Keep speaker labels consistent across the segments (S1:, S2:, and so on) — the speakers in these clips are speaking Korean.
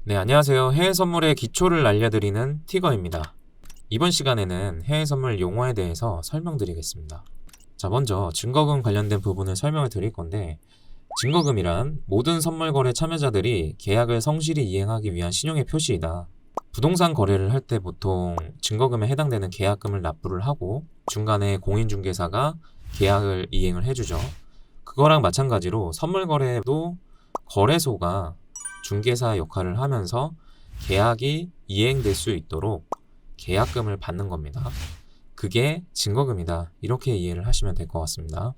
S1: 네, 안녕하세요. 해외 선물의 기초를 알려드리는 티거입니다. 이번 시간에는 해외 선물 용어에 대해서 설명드리겠습니다. 자, 먼저 증거금 관련된 부분을 설명을 드릴 건데, 증거금이란 모든 선물 거래 참여자들이 계약을 성실히 이행하기 위한 신용의 표시이다. 부동산 거래를 할 때 보통 증거금에 해당되는 계약금을 납부를 하고 중간에 공인중개사가 계약을 이행을 해주죠. 그거랑 마찬가지로 선물 거래도 거래소가 중개사 역할을 하면서 계약이 이행될 수 있도록 계약금을 받는 겁니다. 그게 증거금이다. 이렇게 이해를 하시면 될 것 같습니다.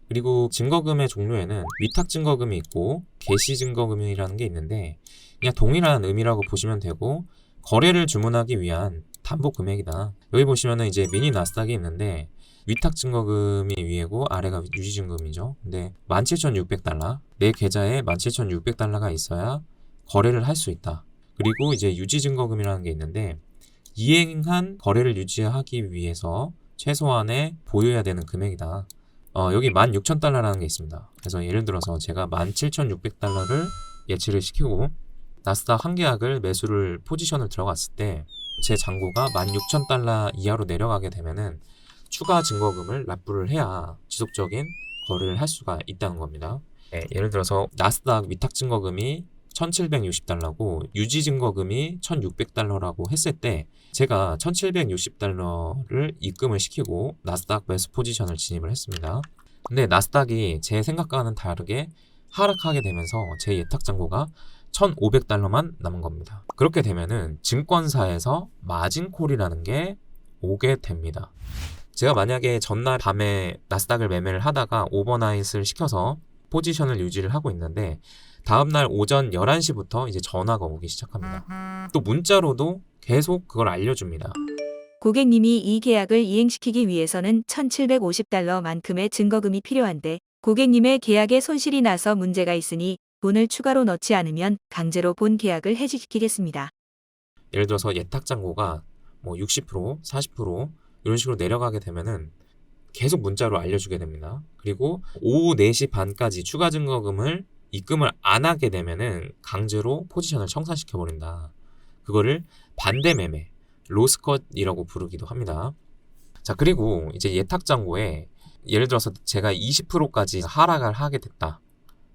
S1: 그리고 증거금의 종류에는 위탁증거금이 있고 개시증거금이라는 게 있는데 그냥 동일한 의미라고 보시면 되고 거래를 주문하기 위한 담보금액이다. 여기 보시면은 이제 미니 나스닥이 있는데 위탁증거금이 위에고 아래가 유지증금이죠. 근데 17,600달러 내 계좌에 17,600달러가 있어야 거래를 할 수 있다. 그리고 이제 유지증거금이라는 게 있는데 이행한 거래를 유지하기 위해서 최소한의 보유해야 되는 금액이다. 여기 16,000달러라는 게 있습니다. 그래서 예를 들어서 제가 17,600달러를 예치를 시키고 나스닥 한 계약을 매수를 포지션을 들어갔을 때 제 잔고가 16,000달러 이하로 내려가게 되면은 추가 증거금을 납부를 해야 지속적인 거래를 할 수가 있다는 겁니다. 네, 예를 들어서 나스닥 위탁 증거금이 1760달러고 유지 증거금이 1600달러라고 했을 때 제가 1760달러를 입금을 시키고 나스닥 매수 포지션을 진입을 했습니다. 근데 나스닥이 제 생각과는 다르게 하락하게 되면서 제 예탁 잔고가 1500달러만 남은 겁니다. 그렇게 되면은 증권사에서 마진콜이라는 게 오게 됩니다. 제가 만약에 전날 밤에 나스닥을 매매를 하다가 오버나잇을 시켜서 포지션을 유지를 하고 있는데 다음날 오전 11시부터 이제 전화가 오기 시작합니다. 또 문자로도 계속 그걸 알려줍니다.
S2: 고객님이 이 계약을 이행시키기 위해서는 1,750달러만큼의 증거금이 필요한데 고객님의 계약에 손실이 나서 문제가 있으니 돈을 추가로 넣지 않으면 강제로 본 계약을 해지시키겠습니다.
S1: 예를 들어서 예탁 잔고가 뭐 60%, 40% 이런 식으로 내려가게 되면은 계속 문자로 알려주게 됩니다. 그리고 오후 4시 반까지 추가 증거금을 입금을 안 하게 되면은 강제로 포지션을 청산시켜 버린다. 그거를 반대 매매, 로스컷이라고 부르기도 합니다. 자, 그리고 이제 예탁 잔고에 예를 들어서 제가 20%까지 하락을 하게 됐다.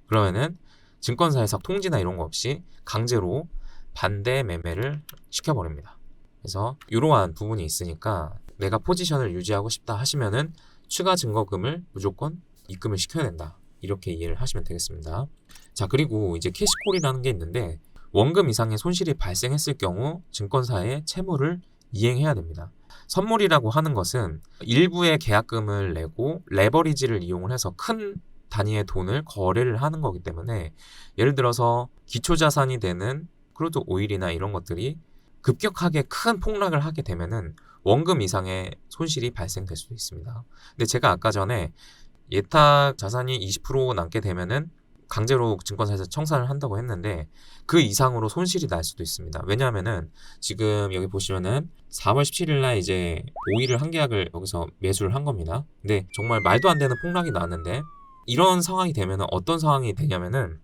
S1: 그러면은 증권사에서 통지나 이런 거 없이 강제로 반대 매매를 시켜버립니다. 그래서 이러한 부분이 있으니까 내가 포지션을 유지하고 싶다 하시면은 추가 증거금을 무조건 입금을 시켜야 된다. 이렇게 이해를 하시면 되겠습니다. 자, 그리고 이제 캐시콜이라는 게 있는데 원금 이상의 손실이 발생했을 경우 증권사에 채무를 이행해야 됩니다. 선물이라고 하는 것은 일부의 계약금을 내고 레버리지를 이용을 해서 큰 단위의 돈을 거래를 하는 거기 때문에 예를 들어서 기초자산이 되는 크루드 오일이나 이런 것들이 급격하게 큰 폭락을 하게 되면은 원금 이상의 손실이 발생될 수도 있습니다. 근데 제가 아까 전에 예탁 자산이 20% 남게 되면은 강제로 증권사에서 청산을 한다고 했는데 그 이상으로 손실이 날 수도 있습니다. 왜냐하면은 지금 여기 보시면은 4월 17일 날 이제 오일을 한 계약을 여기서 매수를 한 겁니다. 근데 정말 말도 안 되는 폭락이 나는데 이런 상황이 되면은 어떤 상황이 되냐면은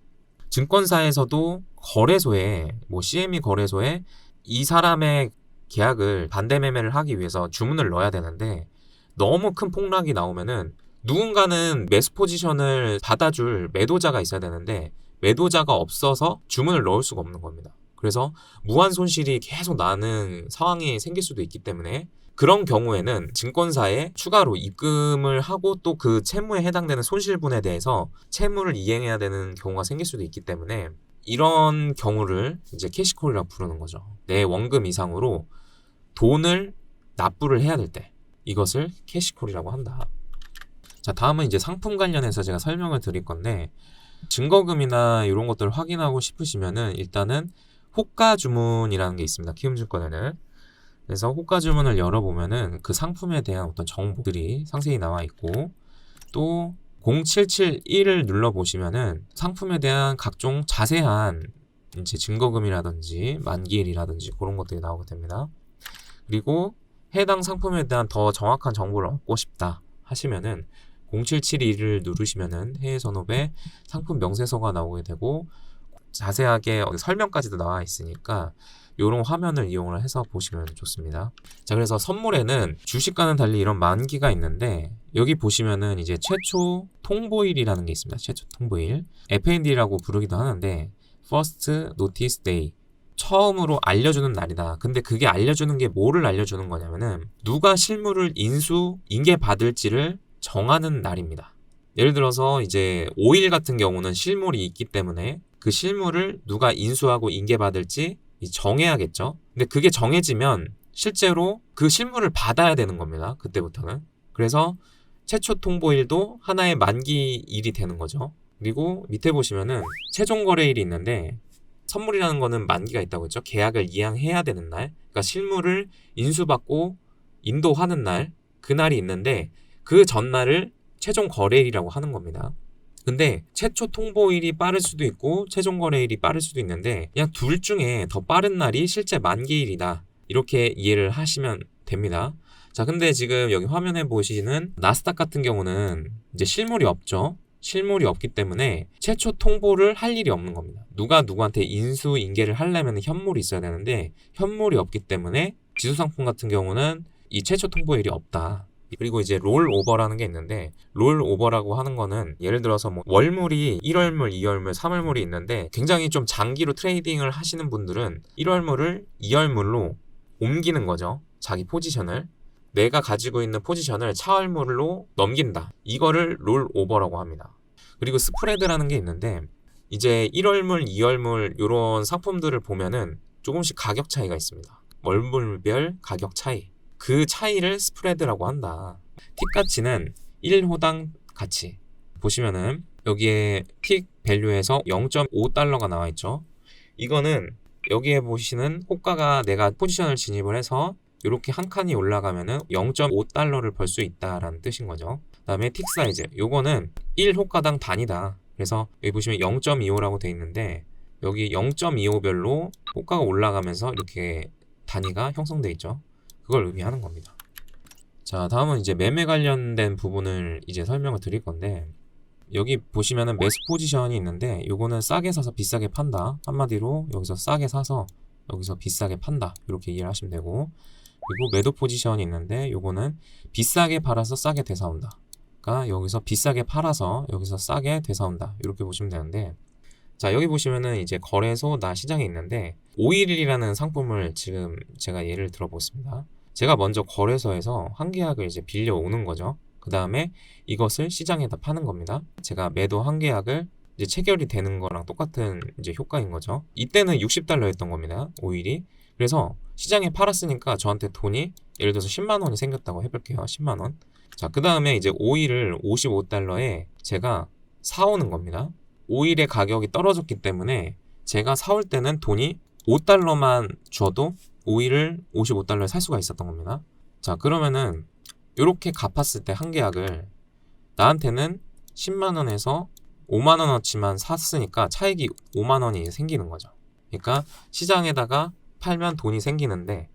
S1: 증권사에서도 거래소에 뭐 CME 거래소에 이 사람의 계약을 반대 매매를 하기 위해서 주문을 넣어야 되는데 너무 큰 폭락이 나오면은 누군가는 매수 포지션을 받아줄 매도자가 있어야 되는데 매도자가 없어서 주문을 넣을 수가 없는 겁니다. 그래서 무한 손실이 계속 나는 상황이 생길 수도 있기 때문에 그런 경우에는 증권사에 추가로 입금을 하고 또 그 채무에 해당되는 손실분에 대해서 채무를 이행해야 되는 경우가 생길 수도 있기 때문에 이런 경우를 이제 캐시콜이라고 부르는 거죠. 내 원금 이상으로 돈을 납부를 해야 될 때 이것을 캐시콜이라고 한다. 자, 다음은 이제 상품 관련해서 제가 설명을 드릴 건데 증거금이나 이런 것들을 확인하고 싶으시면은 일단은 호가 주문이라는 게 있습니다. 키움증권에는. 그래서 호가 주문을 열어보면은 그 상품에 대한 어떤 정보들이 상세히 나와 있고 또 0771을 눌러보시면은 상품에 대한 각종 자세한 이제 증거금이라든지 만기일이라든지 그런 것들이 나오게 됩니다. 그리고 해당 상품에 대한 더 정확한 정보를 얻고 싶다 하시면은 0771을 누르시면은 해외 선업에 상품 명세서가 나오게 되고 자세하게 설명까지도 나와 있으니까 이런 화면을 이용을 해서 보시면 좋습니다. 자, 그래서 선물에는 주식과는 달리 이런 만기가 있는데 여기 보시면은 이제 최초 통보일이라는 게 있습니다. 최초 통보일. FND라고 부르기도 하는데 First Notice Day. 처음으로 알려주는 날이다. 근데 그게 알려주는 게 뭐를 알려주는 거냐면은 누가 실물을 인계받을지를 정하는 날입니다. 예를 들어서 이제 5일 같은 경우는 실물이 있기 때문에 그 실물을 누가 인수하고 인계받을지 정해야겠죠. 근데 그게 정해지면 실제로 그 실물을 받아야 되는 겁니다. 그때부터는. 그래서 최초 통보일도 하나의 만기일이 되는 거죠. 그리고 밑에 보시면은 최종 거래일이 있는데 선물이라는 거는 만기가 있다고 했죠. 계약을 이행해야 되는 날. 그러니까 실물을 인수받고 인도하는 날, 그날이 있는데 그 전날을 최종 거래일이라고 하는 겁니다. 근데 최초 통보일이 빠를 수도 있고 최종 거래일이 빠를 수도 있는데 그냥 둘 중에 더 빠른 날이 실제 만기일이다. 이렇게 이해를 하시면 됩니다. 자, 근데 지금 여기 화면에 보시는 나스닥 같은 경우는 이제 실물이 없죠. 실물이 없기 때문에 최초 통보를 할 일이 없는 겁니다. 누가 누구한테 인수 인계를 하려면 현물이 있어야 되는데 현물이 없기 때문에 지수상품 같은 경우는 이 최초 통보일이 없다. 그리고 이제 롤오버라는 게 있는데 롤오버라고 하는 거는 예를 들어서 뭐 월물이 1월물, 2월물, 3월물이 있는데 굉장히 좀 장기로 트레이딩을 하시는 분들은 1월물을 2월물로 옮기는 거죠. 자기 포지션을. 내가 가지고 있는 포지션을 차월물로 넘긴다. 이거를 롤오버라고 합니다. 그리고 스프레드라는 게 있는데 이제 1월물, 2월물 이런 상품들을 보면은 조금씩 가격 차이가 있습니다. 월물별 가격 차이. 그 차이를 스프레드라고 한다. 틱 가치는 1호당 가치. 보시면은 여기에 틱 밸류에서 0.5달러가 나와 있죠. 이거는 여기에 보시는 호가가 내가 포지션을 진입을 해서 이렇게 한 칸이 올라가면은 0.5달러를 벌 수 있다라는 뜻인 거죠. 그다음에 틱 사이즈. 요거는 1호가당 단위다. 그래서 여기 보시면 0.25라고 돼 있는데 여기 0.25별로 호가가 올라가면서 이렇게 단위가 형성돼 있죠. 그걸 의미하는 겁니다. 자, 다음은 이제 매매 관련된 부분을 이제 설명을 드릴 건데 여기 보시면은 매수 포지션이 있는데 요거는 싸게 사서 비싸게 판다. 한마디로 여기서 싸게 사서 여기서 비싸게 판다. 이렇게 이해를 하시면 되고 그리고 매도 포지션이 있는데 요거는 비싸게 팔아서 싸게 되사온다. 그러니까 여기서 비싸게 팔아서 여기서 싸게 되사온다. 이렇게 보시면 되는데 자, 여기 보시면은 이제 거래소나 시장이 있는데 511이라는 상품을 지금 제가 예를 들어보겠습니다. 제가 먼저 거래소에서 한 계약을 이제 빌려오는 거죠. 그 다음에 이것을 시장에다 파는 겁니다. 제가 매도 한 계약을 이제 체결이 되는 거랑 똑같은 이제 효과인 거죠. 이때는 60달러였던 겁니다. 5일이. 그래서 시장에 팔았으니까 저한테 돈이 예를 들어서 10만 원이 생겼다고 해볼게요. 10만 원. 자, 그 다음에 이제 5일을 55달러에 제가 사오는 겁니다. 5일의 가격이 떨어졌기 때문에 제가 사올 때는 돈이 5달러만 줘도 5일을 55달러에 살 수가 있었던 겁니다. 자, 그러면은 이렇게 갚았을 때 한 계약을 나한테는 10만원에서 5만원어치만 샀으니까 차익이 5만원이 생기는 거죠. 그러니까 시장에다가 팔면 돈이 생기는데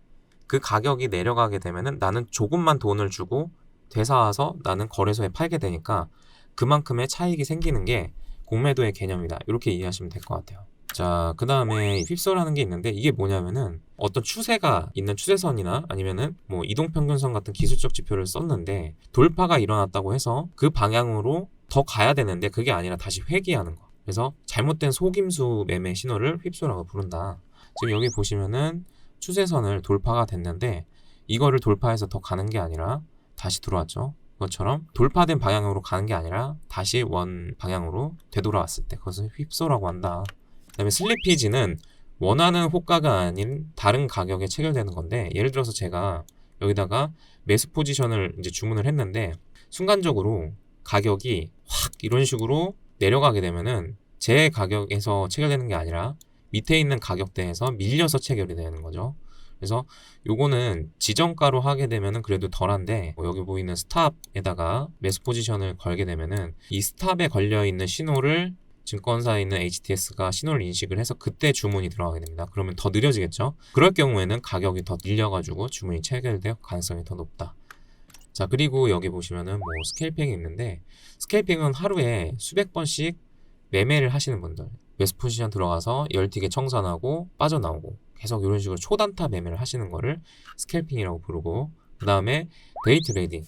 S1: 그 가격이 내려가게 되면은 나는 조금만 돈을 주고 되사와서 나는 거래소에 팔게 되니까 그만큼의 차익이 생기는 게 공매도의 개념이다. 이렇게 이해하시면 될 것 같아요. 자, 그 다음에 휩소라는 게 있는데 이게 뭐냐면은 어떤 추세가 있는 추세선이나 아니면은 뭐 이동평균선 같은 기술적 지표를 썼는데 돌파가 일어났다고 해서 그 방향으로 더 가야 되는데 그게 아니라 다시 회귀하는 거. 그래서 잘못된 속임수 매매 신호를 휩소라고 부른다. 지금 여기 보시면은 추세선을 돌파가 됐는데 이거를 돌파해서 더 가는 게 아니라 다시 들어왔죠. 그것처럼 돌파된 방향으로 가는 게 아니라 다시 원 방향으로 되돌아왔을 때 그것을 휩소라고 한다. 그 다음에 슬리피지는 원하는 호가가 아닌 다른 가격에 체결되는 건데 예를 들어서 제가 여기다가 매수 포지션을 이제 주문을 했는데 순간적으로 가격이 확 이런 식으로 내려가게 되면은 제 가격에서 체결되는 게 아니라 밑에 있는 가격대에서 밀려서 체결이 되는 거죠. 그래서 요거는 지정가로 하게 되면은 그래도 덜한데 여기 보이는 스탑에다가 매수 포지션을 걸게 되면은 이 스탑에 걸려 있는 신호를 증권사에 있는 HTS가 신호를 인식을 해서 그때 주문이 들어가게 됩니다. 그러면 더 느려지겠죠. 그럴 경우에는 가격이 더 밀려가지고 주문이 체결될 가능성이 더 높다. 자, 그리고 여기 보시면은 뭐 스케일핑이 있는데 스케일핑은 하루에 수백 번씩 매매를 하시는 분들, 매수 포지션 들어가서 열티게 청산하고 빠져나오고 계속 이런 식으로 초단타 매매를 하시는 거를 스캘핑이라고 부르고, 그 다음에 데이 트레이딩.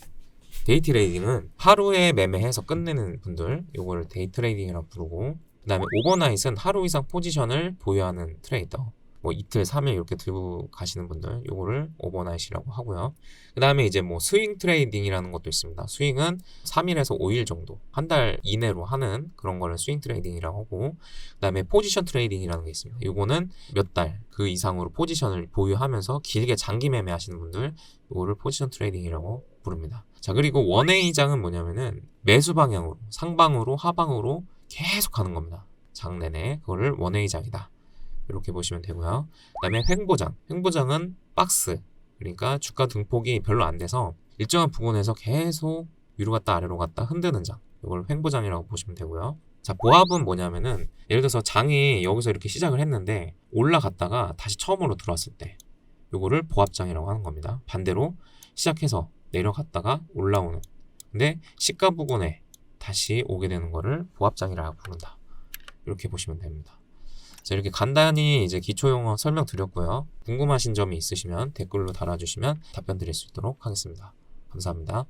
S1: 데이 트레이딩은 하루에 매매해서 끝내는 분들, 요거를 데이 트레이딩이라고 부르고, 그 다음에 오버나잇은 하루 이상 포지션을 보유하는 트레이더, 뭐 이틀, 3일 이렇게 들고 가시는 분들, 요거를 오버나잇이라고 하고요. 그 다음에 이제 뭐 스윙 트레이딩이라는 것도 있습니다. 스윙은 3일에서 5일 정도, 한 달 이내로 하는 그런 거를 스윙 트레이딩이라고 하고, 그 다음에 포지션 트레이딩이라는 게 있습니다. 요거는 몇 달 그 이상으로 포지션을 보유하면서 길게 장기 매매 하시는 분들, 요거를 포지션 트레이딩이라고 부릅니다. 자, 그리고 원웨이장은 뭐냐면은 매수 방향으로, 상방으로, 하방으로 계속 가는 겁니다. 장 내내. 그거를 원웨이장이다, 이렇게 보시면 되고요. 그 다음에 횡보장. 횡보장은 박스, 그러니까 주가 등폭이 별로 안 돼서 일정한 부근에서 계속 위로 갔다 아래로 갔다 흔드는 장, 이걸 횡보장이라고 보시면 되고요. 자, 보합은 뭐냐면은 예를 들어서 장이 여기서 이렇게 시작을 했는데 올라갔다가 다시 처음으로 들어왔을 때, 요거를 보합장이라고 하는 겁니다. 반대로 시작해서 내려갔다가 올라오는, 근데 시가 부근에 다시 오게 되는 거를 보합장이라고 부른다, 이렇게 보시면 됩니다. 자, 이렇게 간단히 이제 기초용어 설명드렸고요. 궁금하신 점이 있으시면 댓글로 달아주시면 답변 드릴 수 있도록 하겠습니다. 감사합니다.